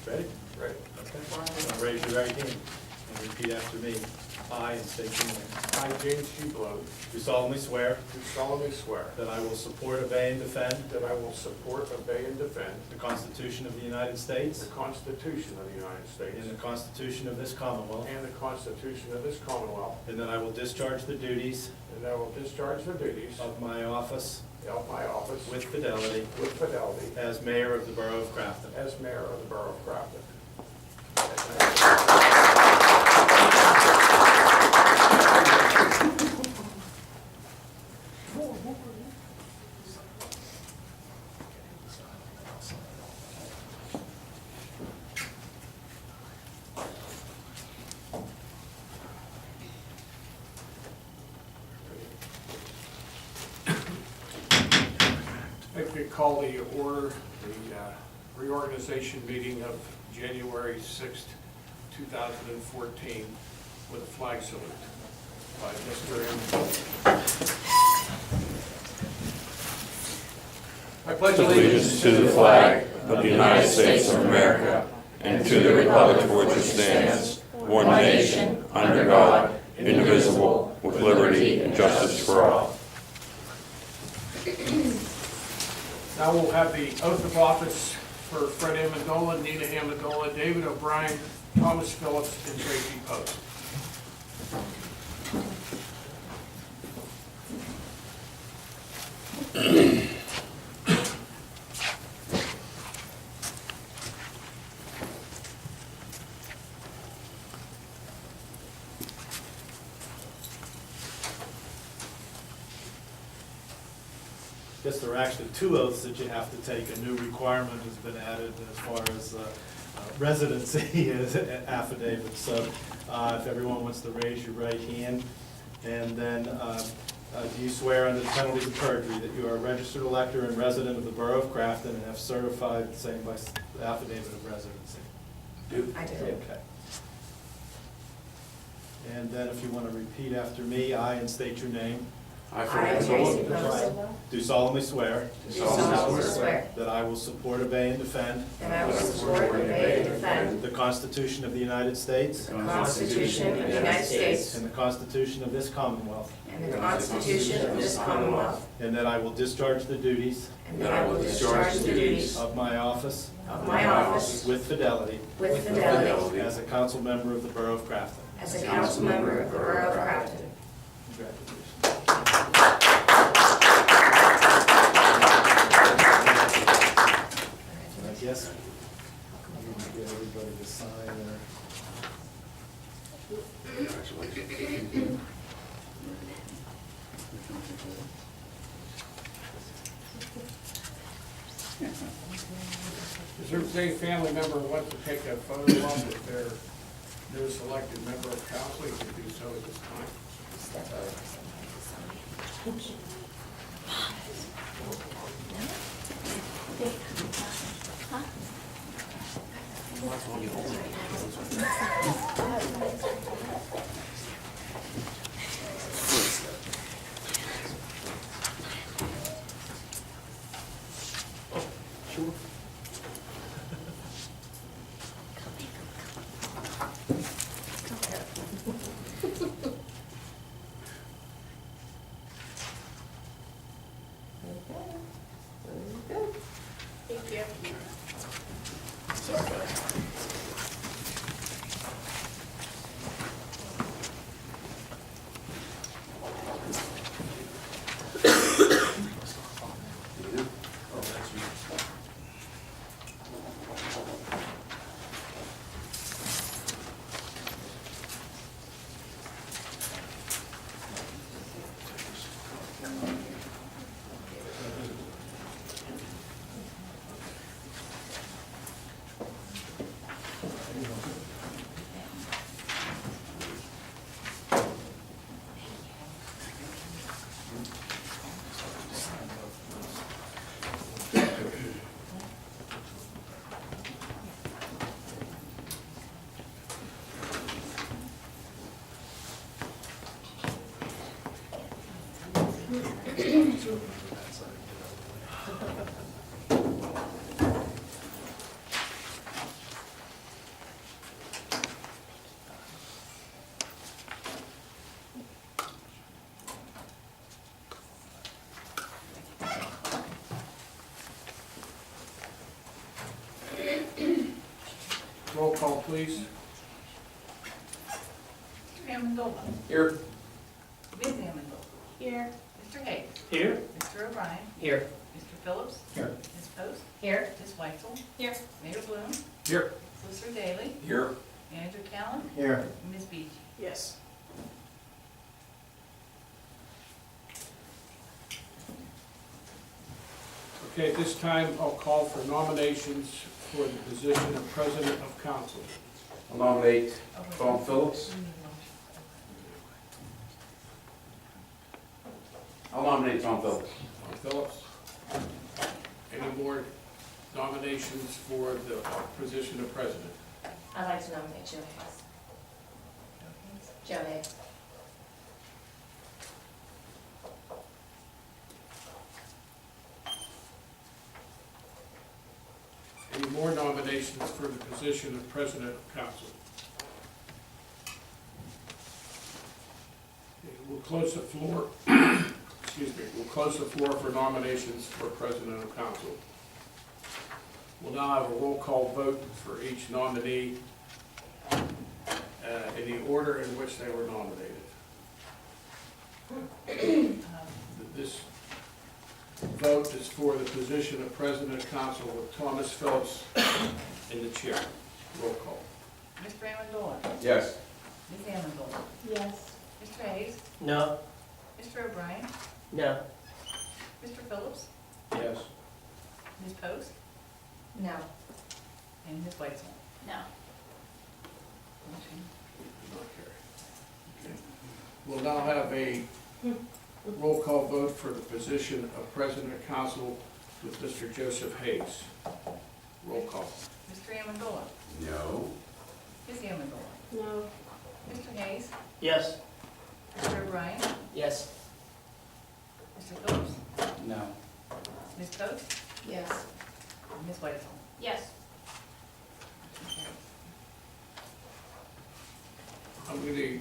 Ready? Ready. Okay. Now raise your right hand and repeat after me. I, and state your name, I, James G. Blow, do solemnly swear do solemnly swear that I will support, obey, and defend that I will support, obey, and defend the Constitution of the United States the Constitution of the United States and the Constitution of this Commonwealth, and the Constitution of this Commonwealth, and that I will discharge the duties and that I will discharge the duties of my office of my office with fidelity as mayor of the Borough of Grafton. as mayor of the Borough of Grafton. I'd like to call the order, the reorganization meeting of January 6th, 2014, with a flag salute by Mr. I pledge Allegiance to the flag of the United States of America and to the republic for which it stands, one nation, under God, indivisible, with liberty and justice for all. Now we'll have the oath of office for Fred Amendola, Nina Amendola, David O'Brien, Thomas Phillips, and Tracy Post. I guess there are actually two oaths that you have to take. A new requirement has been added as far as residency affidavits. So if everyone wants to raise your right hand, and then do you swear under the penalties of perjury that you are a registered elector and resident of the Borough of Grafton and have certified the same by affidavit of residency? I do. Okay. And then if you want to repeat after me, I, and state your name, I, Tracy Post, do solemnly swear do solemnly swear that I will support, obey, and defend that I will support, obey, and defend the Constitution of the United States the Constitution of the United States and the Constitution of this Commonwealth, and the Constitution of this Commonwealth, and that I will discharge the duties and that I will discharge the duties of my office of my office with fidelity with fidelity as a council member of the Borough of Grafton. as a council member of the Borough of Grafton. Congratulations. And I guess I'm going to get everybody to sign their. Is there any family member who wants to take a photo op with their newest elected member of council? You can do so at this time. Sure. Thank you. Sorry, guys. call, please. Mr. Amendola. Here. Ms. Amendola. Here. Mr. Hayes. Here. Mr. O'Brien. Here. Mr. Phillips. Here. Ms. Post. Here. Ms. Weitzel. Here. Mayor Bloom. Here. Solicitor Daly. Here. Manager Callen. Here. and Ms. Beatty. Yes. Okay, at this time, I'll call for nominations for the position of President of Council. I'll nominate Oh, wait. Tom Phillips. We need a motion. I'll nominate Tom Phillips. Tom Phillips. Any more nominations for the position of President? I'd like to nominate Joe Hayes. Joe Hayes. Any more nominations for the position of President of Council? Okay, we'll close the floor, excuse me, we'll close the floor for nominations for President of Council. We'll now have a roll call vote for each nominee in the order in which they were nominated. This vote is for the position of President of Council with Thomas Phillips in the chair. Roll call. Mr. Amendola. Yes. Ms. Amendola. Yes. Mr. Hayes. No. Mr. O'Brien. No. Mr. Phillips. Yes. Ms. Post. No. And Ms. Weitzel. No. Motion. Not carried. Okay. We'll now have a roll call vote for the position of President of Council with Mr. Joseph Hayes. Roll call. Mr. Amendola. No. Ms. Amendola. No. Mr. Hayes. Yes. Mr. O'Brien. Yes. Mr. Phillips. No. Ms. Post. Yes. And Ms. Weitzel. Yes. I'm going to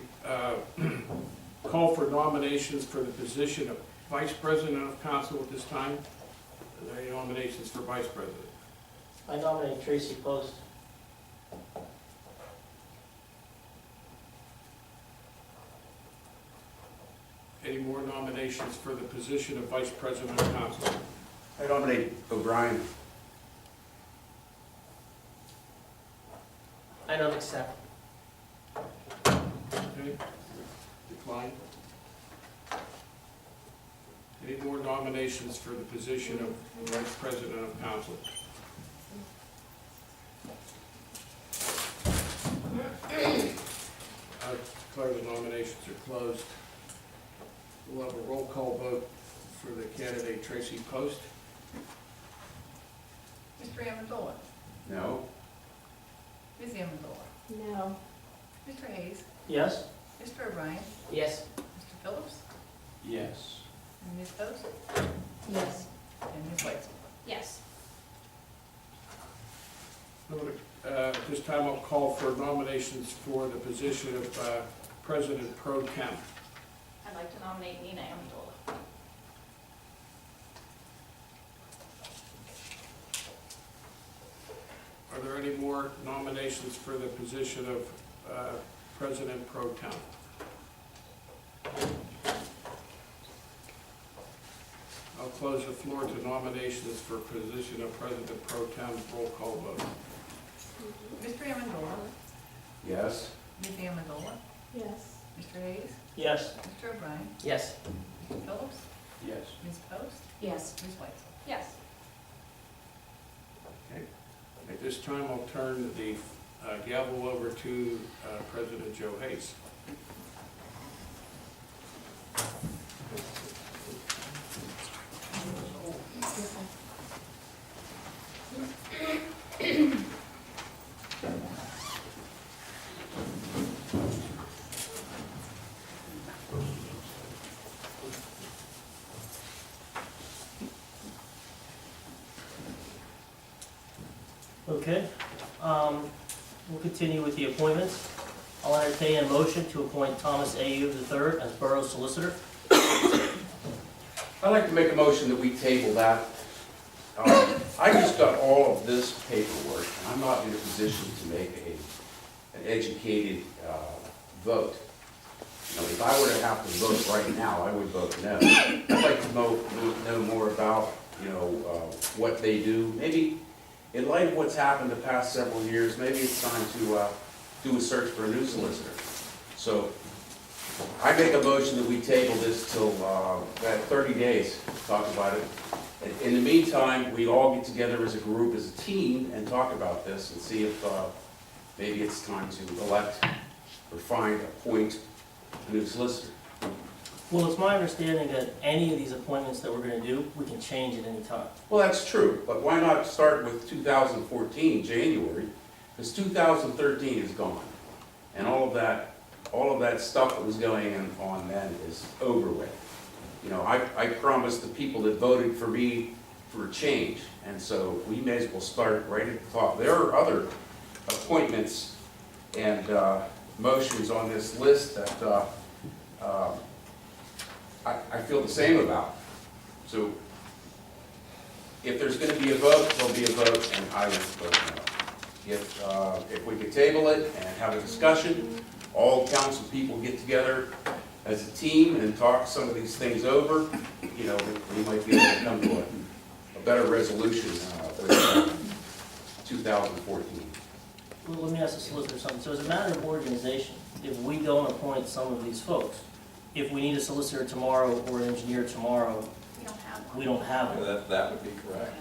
call for nominations for the position of Vice President of Council at this time. Are there any nominations for Vice President? I nominate Tracy Post. Any more nominations for the position of Vice President of Council? I nominate O'Brien. I don't accept. Okay. Decline. Any more nominations for the position of Vice President of Council? I declare the nominations are closed. We'll have a roll call vote for the candidate Tracy Post. Mr. Amendola. No. Ms. Amendola. No. Mr. Hayes. Yes. Mr. O'Brien. Yes. Mr. Phillips. Yes. And Ms. Post. Yes. And Ms. Weitzel. Yes. At this time, I'll call for nominations for the position of President Pro Tem. I'd like to nominate Nina Amendola. Are there any more nominations for the position of President Pro Tem? I'll close the floor to nominations for position of President Pro Tem. Roll call vote. Mr. Amendola. Yes. Ms. Amendola. Yes. Mr. Hayes. Yes. Mr. O'Brien. Yes. Mr. Phillips. Yes. Ms. Post. Yes. Ms. Weitzel. Yes. Okay. At this time, I'll turn the gavel over to President Joe Hayes. Okay. We'll continue with the appointments. I'll entertain a motion to appoint Thomas A.U. III as Borough Solicitor. I'd like to make a motion that we table that I just got all of this paperwork, and I'm not in a position to make an educated vote. You know, if I were to have to vote right now, I would vote no. I'd like to know more about, you know, what they do. Maybe in light of what's happened the past several years, maybe it's time to do a search for a new solicitor. So I make a motion that we table this till that 30 days to talk about it. In the meantime, we all get together as a group, as a team, and talk about this and see if maybe it's time to elect or appoint a new solicitor. Well, it's my understanding that any of these appointments that we're gonna do, we can change at any time. Well, that's true, but why not start with 2014, January? Because 2013 is gone, and all of that stuff that was going on then is over with. You know, I promised the people that voted for me for a change, and so we may as well start right at the top. There are other appointments and motions on this list that I feel the same about. So if there's going to be a vote, there'll be a vote, and I will vote no. If we could table it and have a discussion, all council people get together as a team and talk some of these things over, you know, we might be able to come to a better resolution with 2014. Well, let me ask the solicitor something. So as a matter of organization, if we don't appoint some of these folks, if we need a solicitor tomorrow or an engineer tomorrow, We don't have one. we don't have it. That would be correct.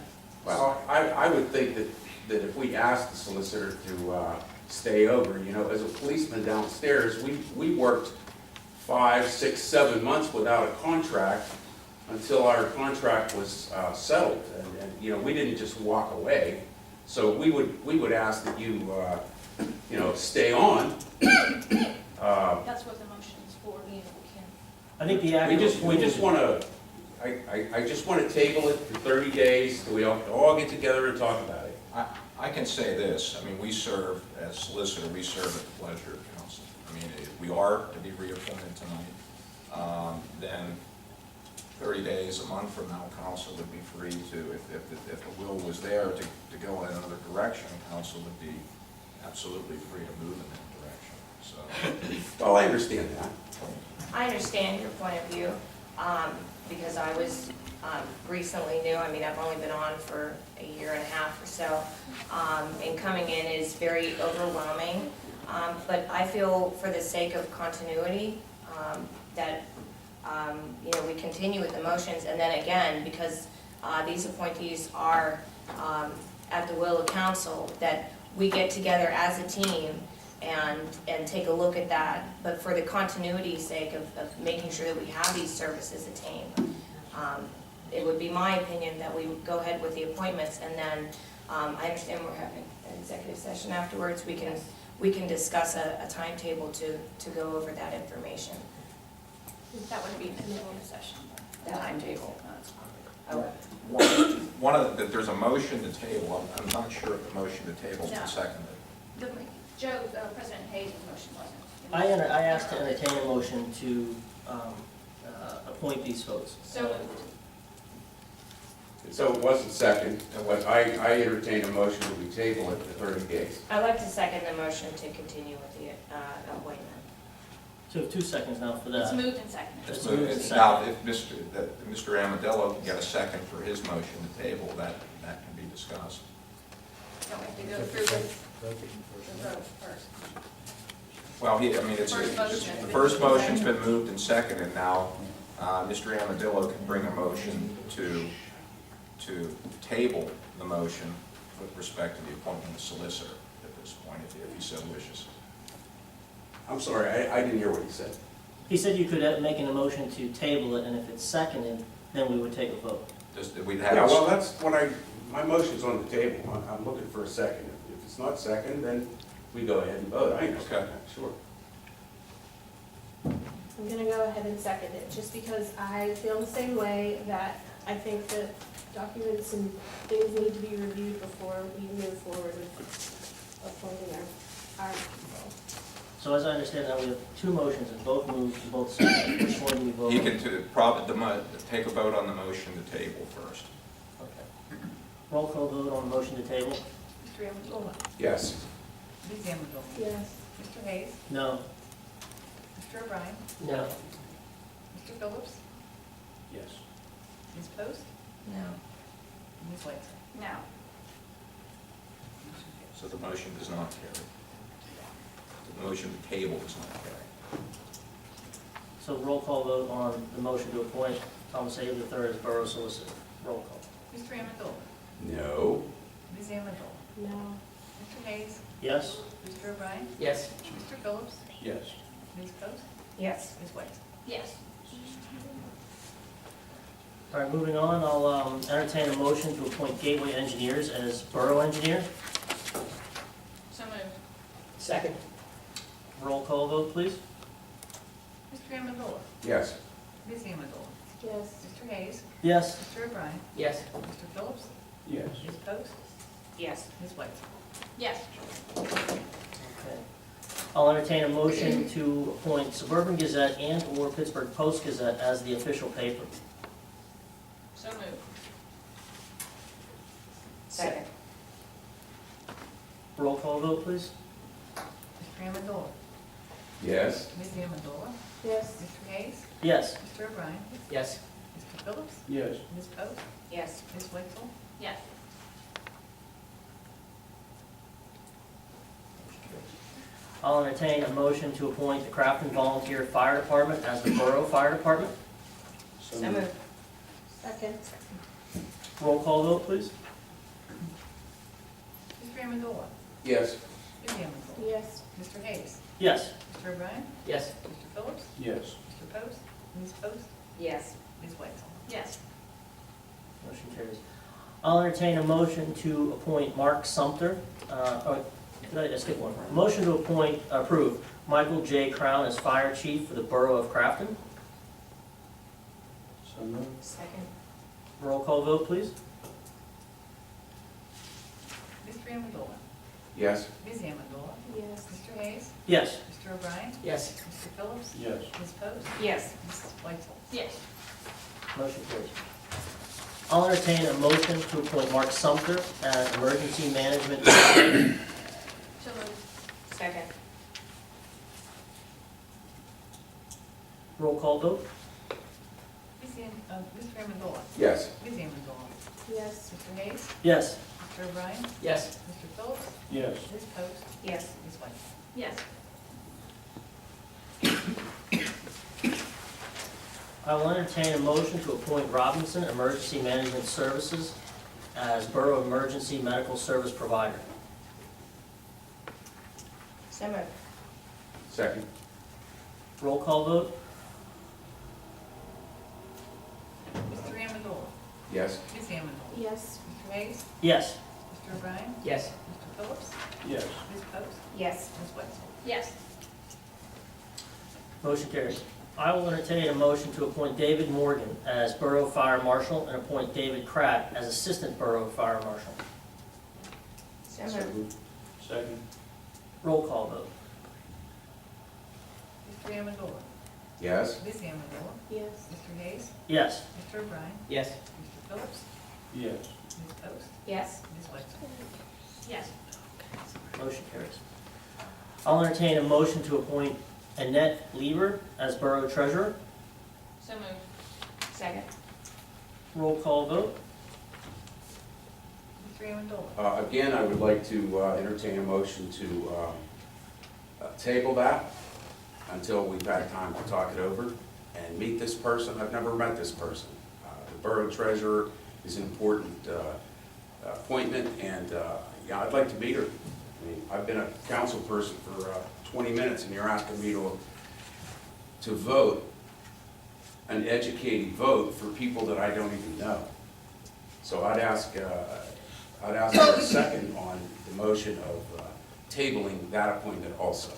Well, I would think that if we asked the solicitor to stay over, you know, as a policeman downstairs, we worked 5, 6, 7 months without a contract until our contract was settled. And, you know, we didn't just walk away. So we would ask that you, you know, stay on. That's what the motion is for. I think the We actual just appointment. want to, I just want to table it for 30 days, so we all get together and talk about it. I can say this, I mean, we serve, as solicitor, we serve at the pleasure of council. I mean, if we are to be reappointed tonight, then 30 days, a month from now, council would be free to, if the will was there to go in another direction, council would be absolutely free to move in that direction, so. Well, I understand that. I understand your point of view, because I was recently new. I mean, I've only been on for a year and a half or so, and coming in is very overwhelming. But I feel for the sake of continuity, that, you know, we continue with the motions, and then again, because these appointees are at the will of council, that we get together as a team and take a look at that, but for the continuity's sake of making sure that we have these services attained, it would be my opinion that we would go ahead with the appointments, and then, I understand we're having an executive session afterwards, we can discuss a timetable to go over that information. That would be in the middle of the session. The timetable. Oh, One of the, there's a motion to table, I'm not sure if the motion to table No. is seconded. President Hayes' motion wasn't. I asked to entertain a motion to appoint these folks. So moved. So it wasn't second, but I entertain a motion that we table it for 30 days. I'd like to second the motion to continue with the appointment. So we have 2 seconds now for It's that. moved and seconded. Let's It's move moved. it Now, if Mr. Amadello can get a second for his motion to table, that can be discussed. Don't we have to go through the vote first? Well, I mean, it's, First motion has the been first moved and motion's been seconded. moved and seconded, now, Mr. Amadillo can bring a motion to table the motion with respect to the appointment of solicitor at this point, if he so wishes. I'm sorry, I didn't hear what he said. He said you could make an motion to table it, and if it's seconded, then we would take a vote. Just, we'd have. Yeah, well, that's what my motion's on the table. I'm looking for a second. If it's not second, then we go ahead and vote. I understand Okay. that, sure. I'm gonna go ahead and second it, just because I feel the same way, that I think that documents and things need to be reviewed before we move forward with appointing our people. So as I understand now, we have 2 motions, and both moved, and both seconded. Which one do we vote You on? can take a vote on the motion to table first. Okay. Roll call vote on the motion to table? Mr. Amendola. Yes. Ms. Amendola. Yes. Mr. Hayes. No. Mr. O'Brien. No. Mr. Phillips. Yes. Ms. Post. No. Ms. White. No. So the motion does not carry. The motion to table does not carry. So roll call vote on the motion to appoint Thomas A. III as Borough Solicitor. Roll call. Mr. Amendola. No. Ms. Amendola. No. Mr. Hayes. Yes? Mr. O'Brien. Yes. Mr. Phillips. Yes. Ms. Post. Yes. Ms. White. Yes. All right, moving on, I'll entertain a motion to appoint Gateway Engineers as Borough Engineer. So moved. Second. Roll call vote, please. Mr. Amendola. Yes. Ms. Amendola. Yes. Mr. Hayes. Yes? Mr. O'Brien. Yes. Mr. Phillips. Yes. Ms. Post. Yes. Ms. White. Yes. Okay. I'll entertain a motion to appoint Suburban Gazette and/or Pittsburgh Post-Gazette as the official paper. So moved. Second. Roll call vote, please. Mr. Amendola. Yes. Ms. Amendola. Yes. Mr. Hayes. Yes. Mr. O'Brien. Yes. Mr. Phillips. Yes. Ms. Post. Yes. Ms. Whitesell. Yes. I'll entertain a motion to appoint the Crafton Volunteer Fire Department as the Borough Fire Department. So moved. Second. Roll call vote, please. Mr. Amendola. Yes. Ms. Amendola. Yes. Mr. Hayes. Yes. Mr. O'Brien. Yes. Mr. Phillips. Yes. Mr. Post. Ms. Post. Yes. Ms. Whitesell. Yes. Motion carries. I'll entertain a motion to appoint Mark Sumter, did I skip one? Motion to approve Michael J. Crown as Fire Chief for the Borough of Crafton. So moved. Second. Roll call vote, please. Mr. Amendola. Yes. Ms. Amendola. Yes. Mr. Hayes. Yes. Mr. O'Brien. Yes. Mr. Phillips. Yes. Ms. Post. Yes. Ms. Whitesell. Yes. Motion carries. I'll entertain a motion to appoint Mark Sumter as Emergency Management. So moved. Second. Roll call vote. Mr. Amendola. Yes. Ms. Amendola. Yes. Mr. Hayes. Yes. Mr. O'Brien. Yes. Mr. Phillips. Yes. Ms. Post. Yes. Ms. Whitesell. Yes. I will entertain a motion to appoint Robinson Emergency Management Services as Borough Emergency Medical Service Provider. So moved. Second. Roll call vote. Mr. Amendola. Yes. Ms. Amendola. Yes. Mr. Hayes. Yes. Mr. O'Brien. Yes. Mr. Phillips. Yes. Ms. Post. Yes. Ms. Whitesell. Yes. Motion carries. I will entertain a motion to appoint David Morgan as Borough Fire Marshal and appoint David Pratt as Assistant Borough Fire Marshal. So moved. Second. Roll call vote. Mr. Amendola. Yes. Ms. Amendola. Yes. Mr. Hayes. Yes. Mr. O'Brien. Yes. Mr. Phillips. Yes. Ms. Post. Yes. Ms. Whitesell. Yes. Motion carries. I'll entertain a motion to appoint Annette Lever as Borough Treasurer. So moved. Second. Roll call vote. Mr. Amendola. Again, I would like to entertain a motion to table that until we've had time to talk it over and meet this person. I've never met this person. The Borough Treasurer is an important appointment, and yeah, I'd like to meet her. I mean, I've been a council person for 20 minutes, and you're asking me to vote, an educated vote for people that I don't even know. So I'd ask for a second on the motion of tabling that appointment also.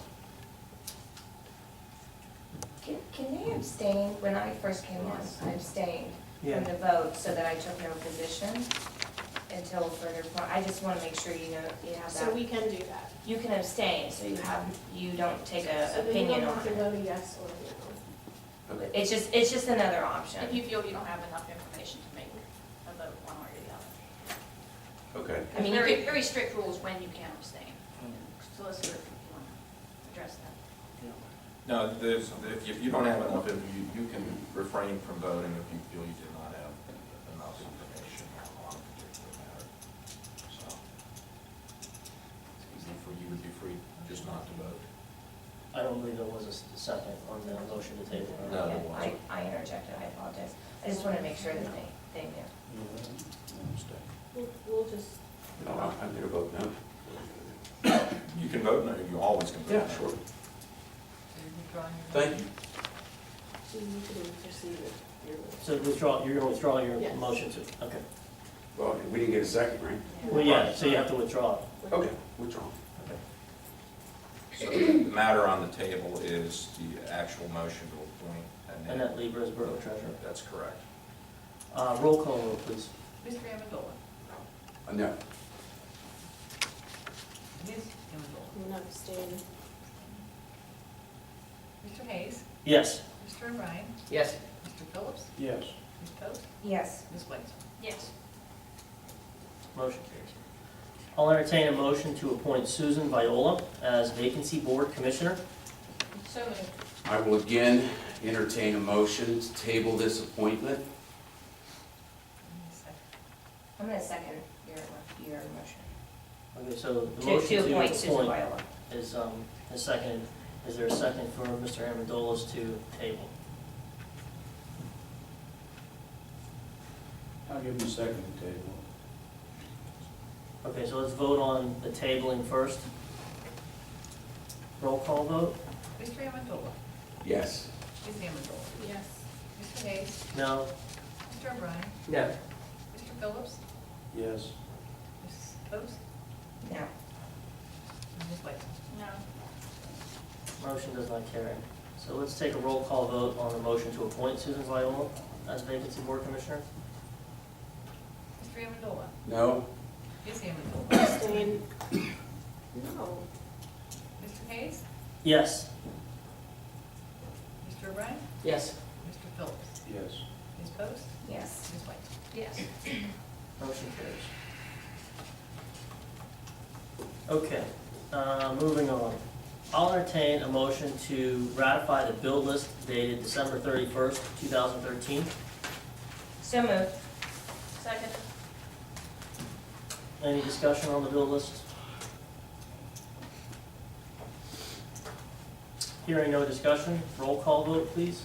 Can they abstain? When I first came on, I abstained from the vote so that I took no position until further, I just want to make sure you know, you have So that. we can do that. You can abstain, so you don't take So a then you opinion don't on have to it. vote a yes or a no. Okay. It's just another option. If you feel you don't have enough information to make a vote one way or the other. Okay. I mean, Very, very strict rules when you can abstain. Solicitor, if you want to address that. No, if you don't have enough, you can refrain from voting if you feel you did not have enough information on a particular matter. So, you would be free just not to vote. I don't believe there was a second on the motion to table. No, there yeah, wasn't. I interjected, I apologize. I just wanted to make sure that they knew. We'll just, No, I'm going to vote no. You can vote no, you always can vote no. Yeah, sure. Thank you. you can proceed with your. So withdraw, you're gonna withdraw your Yes. motion to, okay. Well, we didn't get a second, right? Well, yeah, so you have to withdraw. Okay, withdraw. Okay. So the matter on the table is the actual motion to appoint Annette. Annette Lieber as Borough Treasurer. That's correct. Roll call vote, please. Mr. Amendola. No. Ms. Amendola. I'm not abstaining. Mr. Hayes. Yes. Mr. O'Brien. Yes. Mr. Phillips. Yes. Ms. Post. Yes. Ms. White. Yes. Motion carries. I'll entertain a motion to appoint Susan Viola as Vacancy Board Commissioner. So moved. I will again entertain a motion to table this appointment. I'm gonna second your motion. Okay, so the To motion appoint Susan Viola. is seconded. Is there a second for Mr. Amendola's to table? I'll give him a second table. Okay, so let's vote on the tabling first. Roll call vote? Mr. Amendola. Yes. Ms. Amendola. Yes. Mr. Hayes. No? Mr. O'Brien. No. Mr. Phillips. Yes. Ms. Post. No. And Ms. White. No. Motion does not carry. So let's take a roll call vote on the motion to appoint Susan Viola as Vacancy Board Commissioner. Mr. Amendola. No? Ms. Amendola. Abstain. No. Mr. Hayes. Yes. Mr. O'Brien. Yes. Mr. Phillips. Yes. Ms. Post. Yes. Ms. White. Yes. Motion carries. Okay, moving on. I'll entertain a motion to ratify the bill list dated December 31st, 2013. So moved. Second. Any discussion on the bill list? Hearing no discussion, roll call vote, please.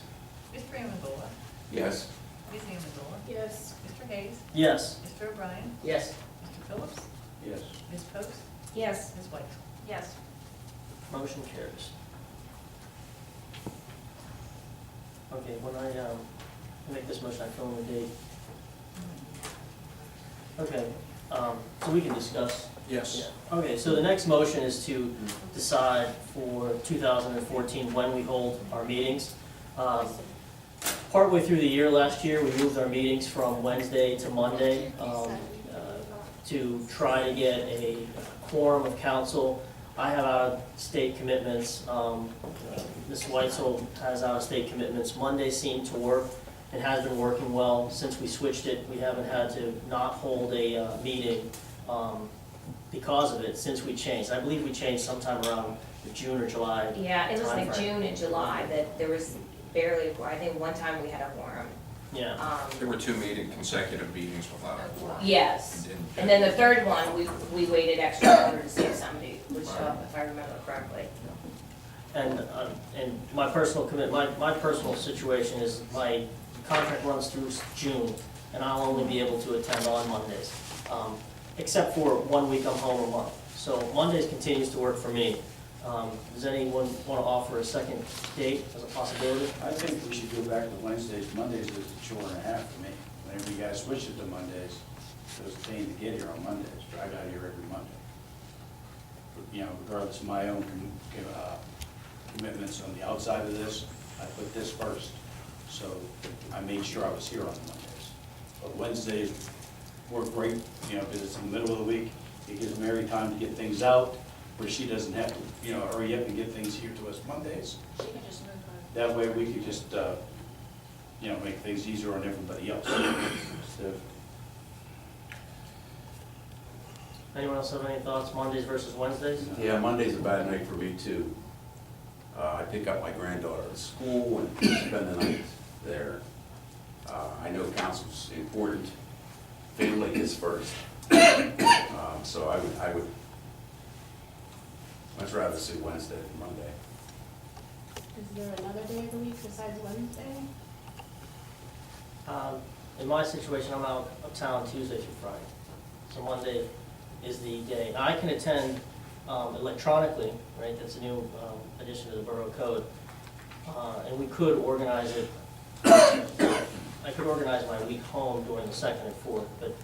Mr. Amendola. Yes. Ms. Amendola. Yes. Mr. Hayes. Yes. Mr. O'Brien. Yes. Mr. Phillips. Yes. Ms. Post. Yes. Ms. White. Yes. Motion carries. Okay, when I make this motion, I fill in the date. Okay, so we can discuss. Yes. Yeah. Okay, so the next motion is to decide for 2014 when we hold our meetings. Partway through the year last year, we moved our meetings from Wednesday to Monday to try to get a quorum of council. I have out-of-state commitments. Ms. Weitzel has out-of-state commitments. Monday seemed to work. It has been working well. Since we switched it, we haven't had to not hold a meeting because of it, since we changed. I believe we changed sometime around the June or July. Yeah, it was like timeframe. June and July that there was barely, I think one time we had a quorum. Yeah. There were two consecutive meetings without a quorum. Yes. And- And then the third one, we waited extra longer to see if somebody would show up, if I remember correctly. And my personal my personal situation is my contract runs through June, and I'll only be able to attend on Mondays, except for 1 week I'm home a month. So Mondays continues to work for me. Does anyone want to offer a second date as a possibility? I think we should go back to Wednesdays. Mondays is a chore and a half for me. Whenever you guys switch it to Mondays, it was a pain to get here on Mondays. Drive out here every Monday. You know, regardless of my own commitments on the outside of this, I put this first. So I made sure I was here on Mondays. But Wednesdays work great, you know, because it's in the middle of the week. It gives Mary time to get things out, where she doesn't have to, you know, hurry up and get things here to us Mondays. She can just move on. That way we could just, you know, make things easier on everybody else. So, Anyone else have any thoughts, Mondays versus Wednesdays? Yeah, Monday's a bad night for me too. I pick up my granddaughter at school and spend the night there. I know council's important, family is first. So I would much rather see Wednesday than Monday. Is there another day of the week besides Wednesday? In my situation, I'm out of town Tuesday through Friday, so Monday is the day. I can attend electronically, right, that's a new addition to the Borough Code, and we could organize it, I could organize my week home during the 2nd and 4th, but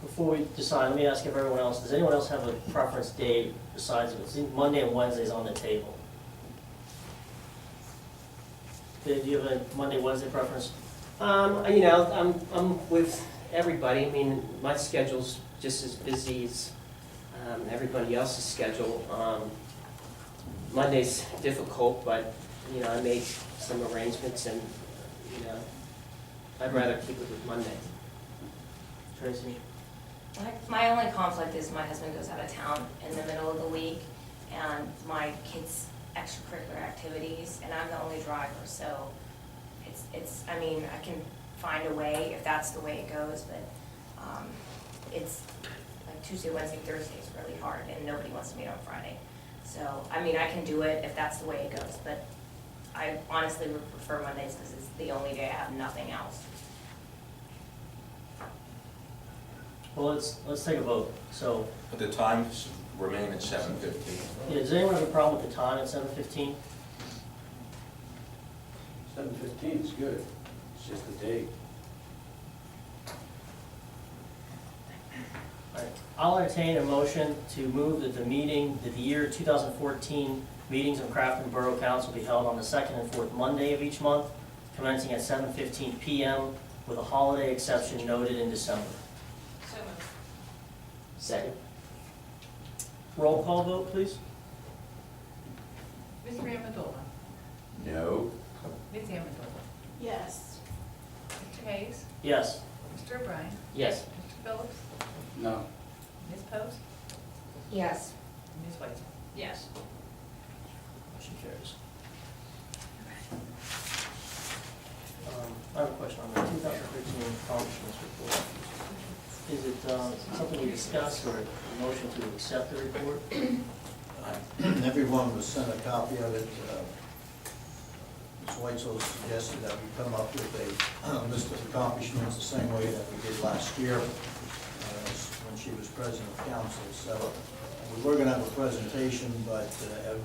before we decide, let me ask if everyone else, does anyone else have a preference day besides, it seems Monday and Wednesday is on the table? Dave, do you have a Monday, Wednesday preference? You know, I'm with everybody. I mean, my schedule's just as busy as everybody else's schedule. Monday's difficult, but, you know, I made some arrangements and, you know, I'd rather keep it with Monday. Tracy? My only conflict is my husband goes out of town in the middle of the week, and my kids' extracurricular activities, and I'm the only driver, so I mean, I can find a way if that's the way it goes, but it's like Tuesday, Wednesday, Thursday is really hard, and nobody wants to meet on Friday. So, I mean, I can do it if that's the way it goes, but I honestly would prefer Mondays because it's the only day I have nothing else. Well, let's take a vote. So, But the times remain at 7:15. yeah, does anyone have a problem with the time at 7:15? 7:15 is good, it's just the date. All right. I'll entertain a motion to move that the year 2014 meetings of Grafton Borough Council be held on the 2nd and 4th Monday of each month, commencing at 7:15 p.m. with a holiday exception noted in December. So moved. Second. Roll call vote, please. Mr. Amendola. No. Ms. Amendola. Yes. Mr. Hayes. Yes. Mr. O'Brien. Yes. Mr. Phillips. No. Ms. Post. Yes. Ms. White. Yes. Motion carries. I have a question on the 2013 accomplishments report. Is it something we discussed or a motion to accept the report? Everyone was sent a copy of it. Ms. Weitzel suggested that we come up with a list of accomplishments the same way that we did last year when she was president of council. So we were going to have a presentation, but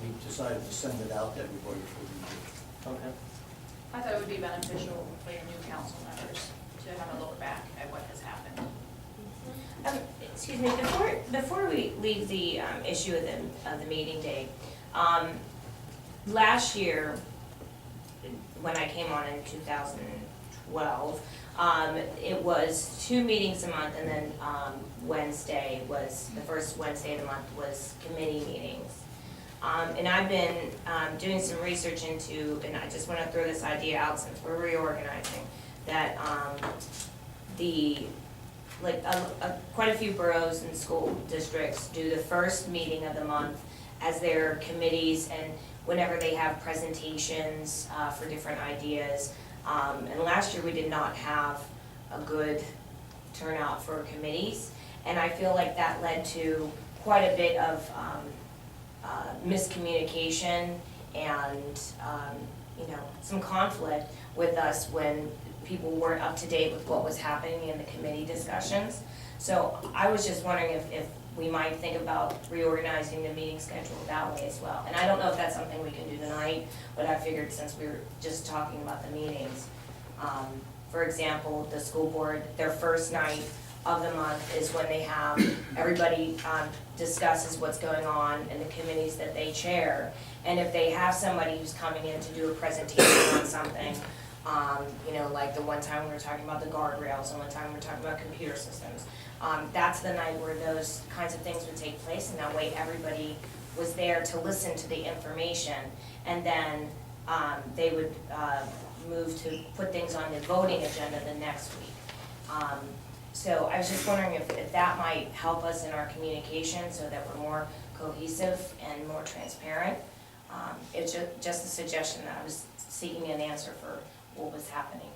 we decided to send it out to everybody for review. Okay. I thought it would be beneficial for your new council members to have a look back at what has happened. Excuse me, before we leave the issue of the meeting date, last year, when I came on in 2012, it was 2 meetings a month, and then Wednesday was, the first Wednesday of the month was committee meetings. And I've been doing some research into, and I just want to throw this idea out since we're reorganizing, that quite a few boroughs and school districts do the first meeting of the month as their committees, and whenever they have presentations for different ideas. And last year we did not have a good turnout for committees, and I feel like that led to quite a bit of miscommunication and some conflict with us when people weren't up to date with what was happening in the committee discussions. So I was just wondering if we might think about reorganizing the meeting schedule that way as well. And I don't know if that's something we can do tonight, but I figured since we were just talking about the meetings, for example, the school board, their first night of the month is when they have, everybody discusses what's going on in the committees that they chair. And if they have somebody who's coming in to do a presentation on something, like the one time we were talking about the guardrails and one time we were talking about computer systems, that's the night where those kinds of things would take place, and that way everybody was there to listen to the information, and then they would move to put things on the voting agenda the next week. So I was just wondering if that might help us in our communication so that we're more cohesive and more transparent. It's just a suggestion that I was seeking an answer for what was happening.